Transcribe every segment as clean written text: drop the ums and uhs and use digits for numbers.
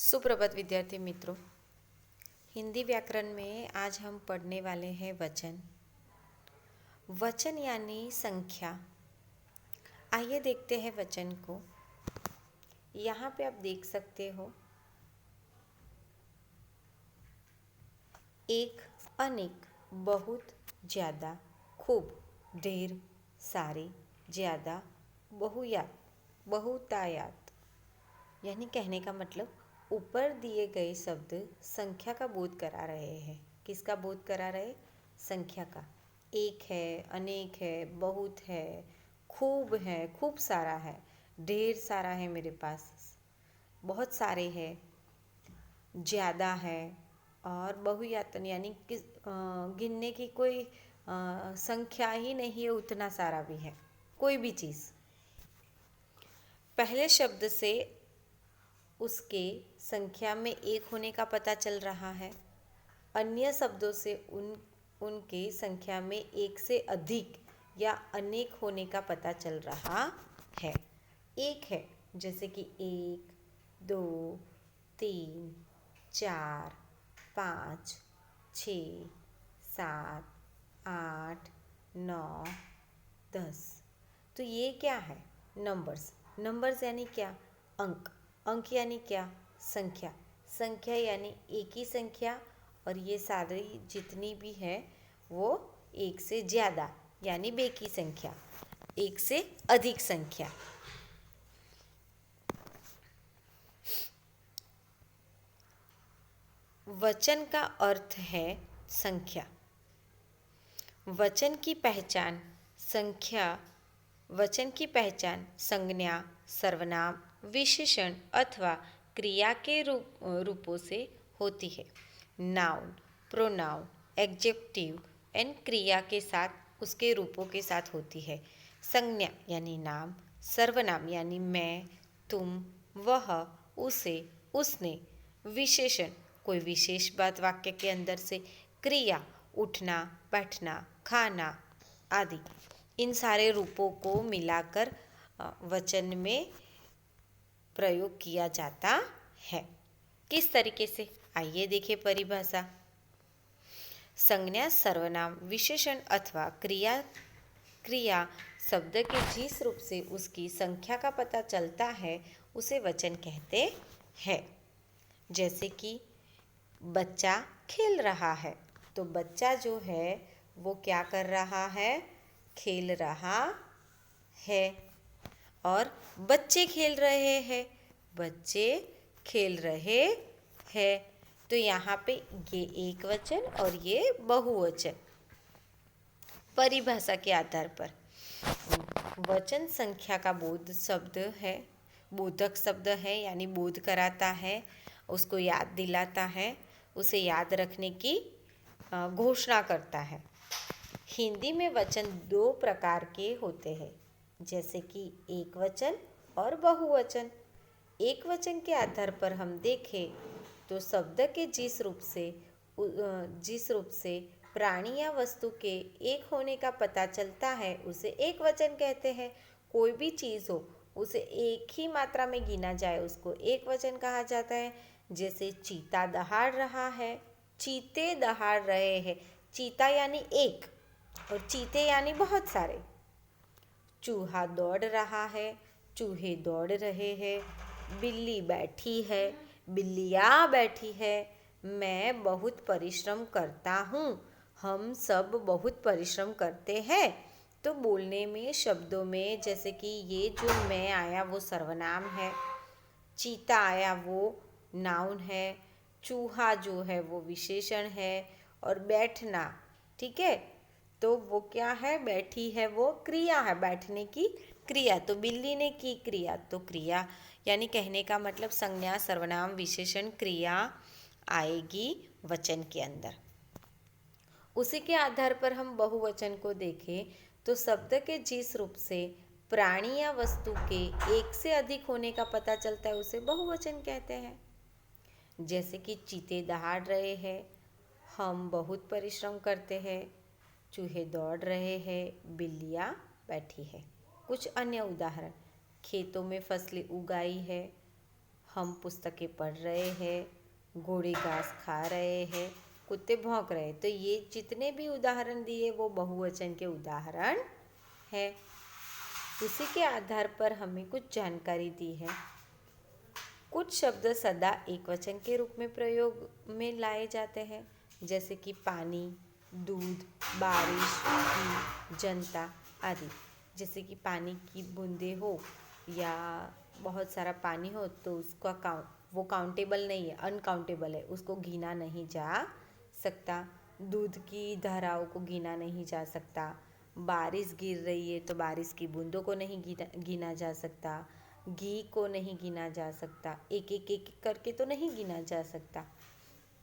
सुप्रभात विद्यार्थी मित्रों। हिंदी व्याकरण में आज हम पढ़ने वाले हैं वचन। वचन यानी संख्या। आइए देखते हैं वचन को। यहाँ पे आप देख सकते हो एक, अनेक, बहुत, ज़्यादा, खूब, ढेर, सारे, ज़्यादा, बहुयात, बहुतायात। यानी कहने का मतलब ऊपर दिए गए शब्द संख्या का बोध करा रहे हैं। किसका बोध करा रहे? संख्या का। एक है, अनेक है, बहुत है, खूब सारा है, ढेर सारा है, मेरे पास बहुत सारे है, ज़्यादा है, और बहुयातन यानी गिनने की कोई संख्या ही नहीं है, उतना सारा भी है, कोई भी चीज़। पहले शब्द से उसके संख्या में एक होने का पता चल रहा है। अन्य शब्दों से उनके संख्या में एक से अधिक या अनेक होने का पता चल रहा है। एक है जैसे कि 1, 2, 3, 4, 5, 6, 7, 8, 9, 10। तो ये क्या है? नंबर्स। नंबर्स यानी क्या? अंक। अंक यानी क्या? संख्या। संख्या यानी एक ही संख्या, और ये सारी जितनी भी है वो एक से ज़्यादा यानी बेकी संख्या, एक से अधिक संख्या। वचन का अर्थ है संख्या। वचन की पहचान संख्या। वचन की पहचान संज्ञा, सर्वनाम, विशेषण अथवा क्रिया के रूपों से होती है। नाउन, प्रोनाउन, एडजेक्टिव एंड क्रिया के साथ उसके रूपों के साथ होती है। संज्ञा यानी नाम, सर्वनाम यानी मैं, तुम, वह, उसे, उसने, विशेषण कोई विशेष बात वाक्य के अंदर से, क्रिया उठना, बैठना, खाना आदि। इन सारे रूपों को मिलाकर वचन में प्रयोग किया जाता है। किस तरीके से? आइए देखें परिभाषा। संज्ञा, सर्वनाम, विशेषण अथवा क्रिया शब्द के जिस रूप से उसकी संख्या का पता चलता है उसे वचन कहते हैं। जैसे कि बच्चा खेल रहा है, तो बच्चा जो है वो क्या कर रहा है? खेल रहा है। और बच्चे खेल रहे हैं, बच्चे खेल रहे हैं। तो यहाँ पे ये एक वचन और ये बहुवचन। परिभाषा के आधार पर वचन संख्या का बोध शब्द है, बोधक शब्द है, यानी बोध कराता है, उसको याद दिलाता है, उसे याद रखने की घोषणा करता है। हिंदी में वचन दो प्रकार के होते हैं, जैसे कि एक वचन और बहुवचन। एक वचन के आधार पर हम देखें तो शब्द के जिस रूप से प्राणी या वस्तु के एक होने का पता चलता है उसे एक वचन कहते हैं। कोई भी चीज़ हो उसे एक ही मात्रा में गिना जाए उसको एक वचन कहा जाता है। जैसे चीता दहाड़ रहा है, चीते दहाड़ रहे हैं। चीता यानी एक और चीते यानी बहुत सारे। चूहा दौड़ रहा है, चूहे दौड़ रहे हैं। बिल्ली बैठी है, बिल्लियाँ बैठी है। मैं बहुत परिश्रम करता हूँ, हम सब बहुत परिश्रम करते हैं। तो बोलने में शब्दों में जैसे कि ये जो मैं आया वो सर्वनाम है, चीता आया वो नाउन है, चूहा जो है वो विशेषण है, और बैठना, ठीक है, तो वो क्या है? बैठी है वो क्रिया है, बैठने की क्रिया। तो बिल्ली ने की क्रिया, तो क्रिया यानी कहने का मतलब संज्ञा, सर्वनाम, विशेषण, क्रिया आएगी वचन के अंदर। उसी के आधार पर हम बहुवचन को देखें तो शब्द के जिस रूप से प्राणी या वस्तु के एक से अधिक होने का पता चलता है उसे बहुवचन कहते हैं। जैसे कि चीते दहाड़ रहे हैं, हम बहुत परिश्रम करते हैं, चूहे दौड़ रहे हैं, बिल्लियाँ बैठी है। कुछ अन्य उदाहरण, खेतों में फसलें उगाई है, हम पुस्तकें पढ़ रहे हैं, घोड़े घास खा रहे हैं, कुत्ते भौंक रहे हैं। तो ये जितने भी उदाहरण दिए वो बहुवचन के उदाहरण है। उसी के आधार पर हमें कुछ जानकारी दी है। कुछ शब्द सदा एक वचन के रूप में प्रयोग में लाए जाते हैं, जैसे कि पानी, दूध, बारिश, घी, जनता आदि। जैसे कि पानी की बूंदें हो या बहुत सारा पानी हो तो उसका वो काउंटेबल नहीं है, अनकाउंटेबल है, उसको गिना नहीं जा सकता। दूध की धाराओं को गिना नहीं जा सकता। बारिश गिर रही है तो बारिश की बूंदों को नहीं गिना जा सकता। घी को नहीं गिना जा सकता। एक एक एक करके तो नहीं गिना जा सकता,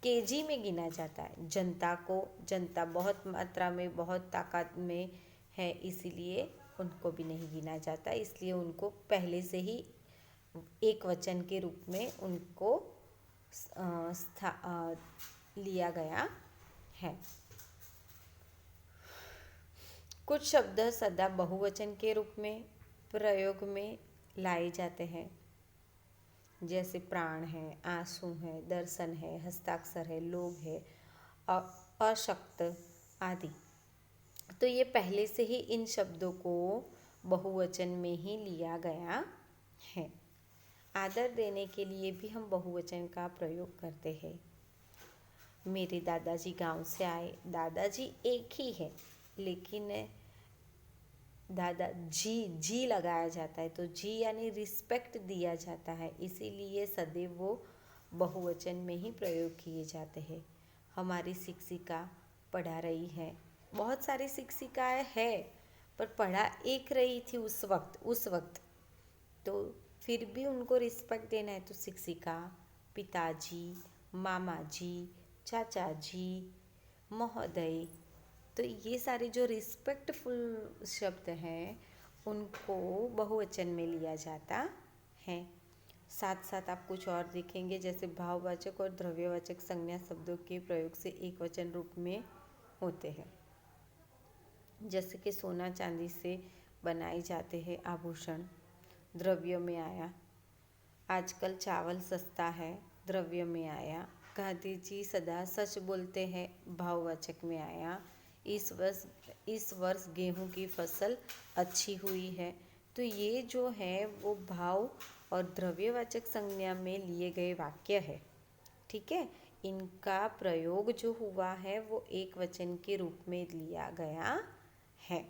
केजी में गिना जाता है। जनता को, जनता बहुत मात्रा में, बहुत ताकत में है, इसीलिए उनको भी नहीं गिना जाता। इसलिए उनको पहले से ही एक वचन के रूप में उनको लिया गया है। कुछ शब्द सदा बहुवचन के रूप में प्रयोग में लाए जाते हैं, जैसे प्राण है, आंसू है, दर्शन है, हस्ताक्षर है, लोग है, अशक्त आदि। तो ये पहले से ही इन शब्दों को बहुवचन में ही लिया गया है। आदर देने के लिए भी हम बहुवचन का प्रयोग करते हैं। मेरे दादाजी गांव से आए, दादाजी एक ही है लेकिन दादा जी लगाया जाता है, तो जी यानी रिस्पेक्ट दिया जाता है, इसीलिए सदैव वो बहुवचन में ही प्रयोग किए जाते हैं। हमारी शिक्षिका पढ़ा रही है, बहुत सारी शिक्षिकाएं हैं पर पढ़ा एक रही थी उस वक्त तो फिर भी उनको रिस्पेक्ट देना है, तो शिक्षिका, पिताजी, मामा जी, चाचा जी, महोदय, तो ये सारे जो रिस्पेक्टफुल शब्द हैं उनको बहुवचन में लिया जाता है। साथ साथ आप कुछ और देखेंगे, जैसे भाववाचक और द्रव्यवाचक संज्ञा शब्दों के प्रयोग से एक वचन रूप में होते हैं। जैसे कि सोना चांदी से बनाए जाते हैं आभूषण, द्रव्य में आया। आजकल चावल सस्ता है, द्रव्य में आया। गांधी जी सदा सच बोलते हैं, भाववाचक में आया। इस वर्ष गेहूं की फसल अच्छी हुई है। तो ये जो है वो भाव और द्रव्यवाचक संज्ञा में लिए गए वाक्य है। ठीक है, इनका प्रयोग जो हुआ है वो एक वचन के रूप में लिया गया है।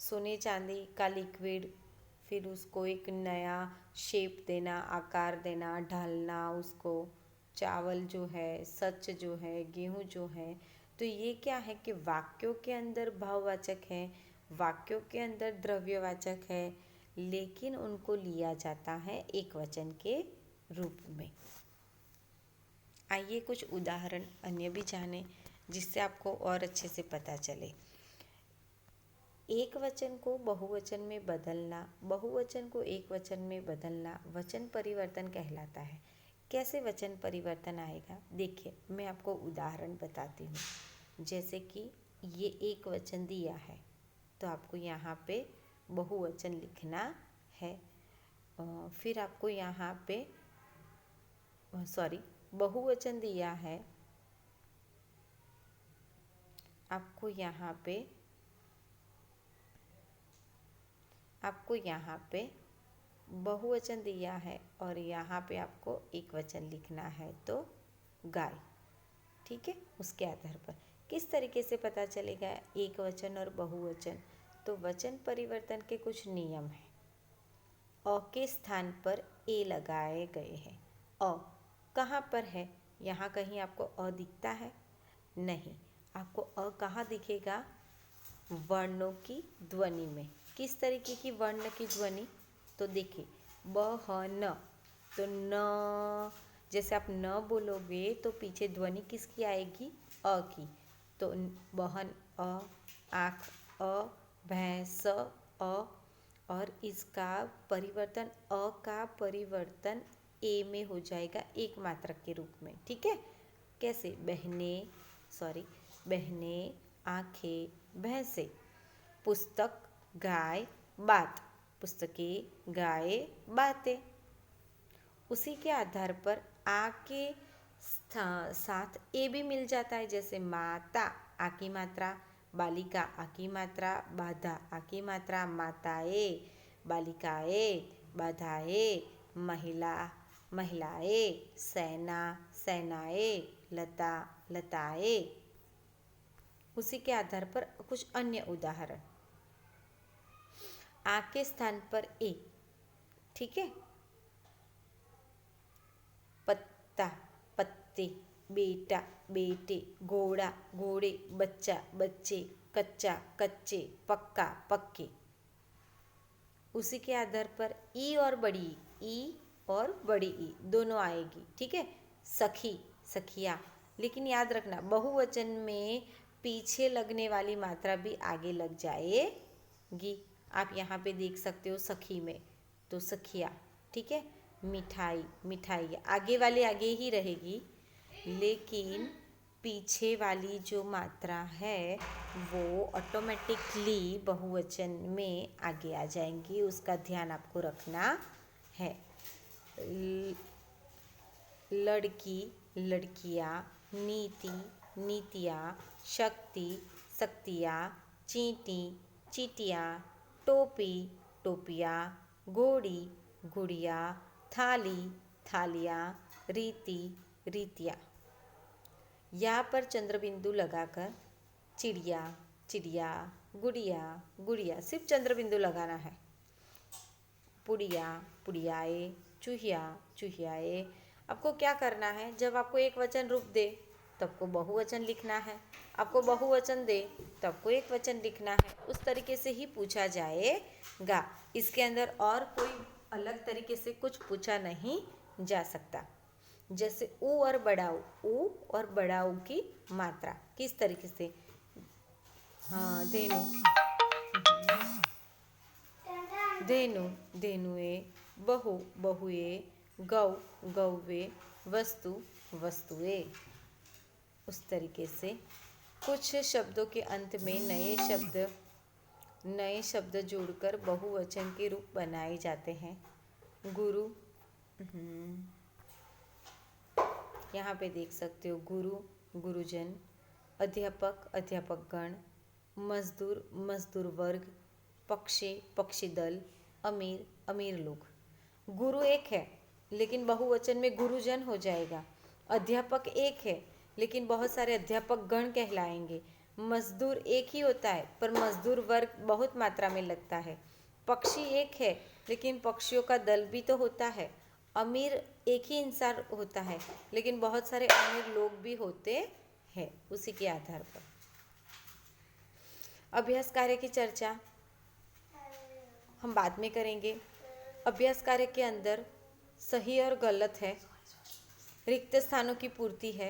सोने चांदी का लिक्विड, फिर उसको एक नया शेप देना, आकार देना, ढालना उसको। चावल जो है, सच जो है, गेहूं जो है, तो ये क्या है कि वाक्यों के अंदर भाववाचक है, वाक्यों के अंदर द्रव्यवाचक है, लेकिन उनको लिया जाता है एक वचन के रूप में। आइए कुछ उदाहरण अन्य भी जानें जिससे आपको और अच्छे से पता चले। एक वचन को बहुवचन में बदलना, बहुवचन को एक वचन में बदलना वचन परिवर्तन कहलाता है। कैसे वचन परिवर्तन आएगा, देखिए मैं आपको उदाहरण बताती हूँ। जैसे कि ये एक वचन दिया है तो आपको यहाँ पे बहुवचन लिखना है। फिर आपको यहाँ पे बहुवचन दिया है, आपको यहाँ पे बहुवचन दिया है और यहाँ पे आपको एक वचन लिखना है, तो गाय। ठीक है, उसके आधार पर किस तरीके से पता चलेगा एक वचन और बहुवचन, तो वचन परिवर्तन के कुछ नियम हैं। अ के स्थान पर ए लगाए गए हैं। अ कहाँ पर है, यहाँ कहीं आपको अ दिखता है? नहीं, आपको अ कहाँ दिखेगा? वर्णों की ध्वनि में। किस तरीके की वर्ण की ध्वनि, तो देखिए ब ह न, तो न जैसे आप न बोलोगे तो पीछे ध्वनि किसकी आएगी? अ की। तो बहन अ, आँख अ, भैंस अ, और इसका परिवर्तन, अ का परिवर्तन ए में हो जाएगा एक मात्रक के रूप में। ठीक है, कैसे? बहने, आँखें, भैंसे। पुस्तक, गाय, बात, पुस्तकें, गाय, बातें। उसी के आधार पर आ के साथ ए भी मिल जाता है, जैसे माता आ की मात्रा, बालिका आ की मात्रा, बाधा आ की मात्रा, माताए, बालिकाए, बाधाए, महिला, महिलाए, सेना, सेनाए, लता, लताए। उसी के आधार पर कुछ अन्य उदाहरण। आ के स्थान पर ए, ठीक है। पत्ता, पत्ते, बेटा, बेटे, घोड़ा, घोड़े, बच्चा, बच्चे, कच्चा, कच्चे, पक्का, पक्के। उसी के आधार पर ई और बड़ी ई और बड़ी ई दोनों आएगी, ठीक है। सखी, सखिया। लेकिन याद रखना बहुवचन में पीछे लगने वाली मात्रा भी आगे लग जाएगी। आप यहाँ पे देख सकते हो सखी में, तो सखिया, ठीक है। मिठाई, मिठाई आगे वाले आगे ही रहेगी, लेकिन पीछे वाली जो मात्रा है वो ऑटोमेटिकली बहुवचन में आगे आ जाएंगी, उसका ध्यान आपको रखना है। लड़की, लड़कियाँ, नीति, नीतियाँ, शक्ति, शक्तियाँ, चींटी, चींटियाँ, टोपी, टोपियाँ, घोड़ी, गुड़िया, थाली, थालियाँ, रीति, रीतियाँ। यहाँ पर चंद्रबिंदु लगाकर चिड़िया, चिड़िया, गुड़िया, गुड़िया, सिर्फ चंद्रबिंदु लगाना है। पुड़िया, पुड़ियाए, चूहिया, चूहियाए। आपको क्या करना है, जब आपको एक वचन रूप दे तब को बहुवचन लिखना है, आपको बहुवचन दे तब को एक वचन लिखना है। उस तरीके से ही पूछा जाएगा। इसके अंदर और कोई अलग तरीके से कुछ पूछा नहीं जा सकता। जैसे ऊ और बड़ाऊ, ऊ और बड़ाऊ की मात्रा किस तरीके से, हाँ, धेनु, धेनु, धेनुए, बहु, बहुए, गौ, गौवे, वस्तु, वस्तुए। उस तरीके से कुछ शब्दों के अंत में नए शब्द जोड़कर बहुवचन के रूप बनाए जाते हैं। गुरु, यहाँ पे देख सकते हो गुरु, गुरुजन, अध्यापक, अध्यापकगण, मजदूर, मजदूर वर्ग, पक्षी, पक्षी दल, अमीर, अमीर लोग। गुरु एक है लेकिन बहुवचन में गुरुजन हो जाएगा। अध्यापक एक है लेकिन बहुत सारे अध्यापक गण कहलाएंगे। मजदूर एक ही होता है पर मजदूर वर्ग बहुत मात्रा में लगता है। पक्षी एक है लेकिन पक्षियों का दल भी तो होता है। अमीर एक ही इंसान होता है लेकिन बहुत सारे अमीर लोग भी होते हैं। उसी के आधार पर अभ्यास कार्य की चर्चा हम बाद में करेंगे। अभ्यास कार्य के अंदर सही और गलत है, रिक्त स्थानों की पूर्ति है,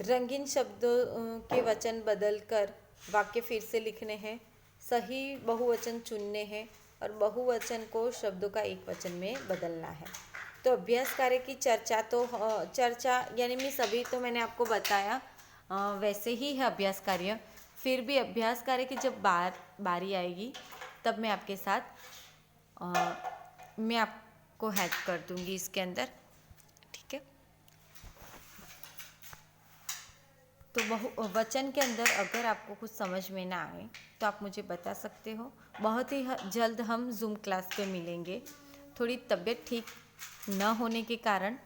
रंगीन शब्दों के वचन बदलकर वाक्य फिर से लिखने हैं, सही बहुवचन चुनने हैं और बहुवचन को शब्दों का एक वचन में बदलना है। तो अभ्यास कार्य की चर्चा यानी मीन्स अभी तो मैंने आपको बताया वैसे ही है अभ्यास कार्य। फिर भी अभ्यास कार्य की जब बारी आएगी तब मैं आपके साथ मैं आपको हेल्प कर दूंगी इसके अंदर, ठीक है। तो बहुवचन के अंदर अगर आपको कुछ समझ में ना आए तो आप मुझे बता सकते हो। बहुत ही जल्द हम जूम क्लास पे मिलेंगे। थोड़ी तबीयत ठीक न होने के कारण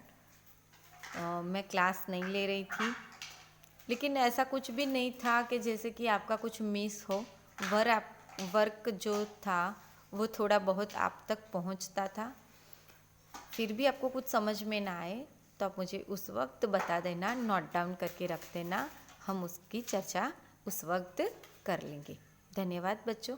मैं क्लास नहीं ले रही थी, लेकिन ऐसा कुछ भी नहीं था कि जैसे कि आपका कुछ मिस हो। वर्क जो था वो थोड़ा बहुत आप तक पहुंचता था। फिर भी आपको कुछ समझ में ना आए तो आप मुझे उस वक्त बता देना, नोट डाउन करके रख देना, हम उसकी चर्चा उस वक्त कर लेंगे। धन्यवाद बच्चों।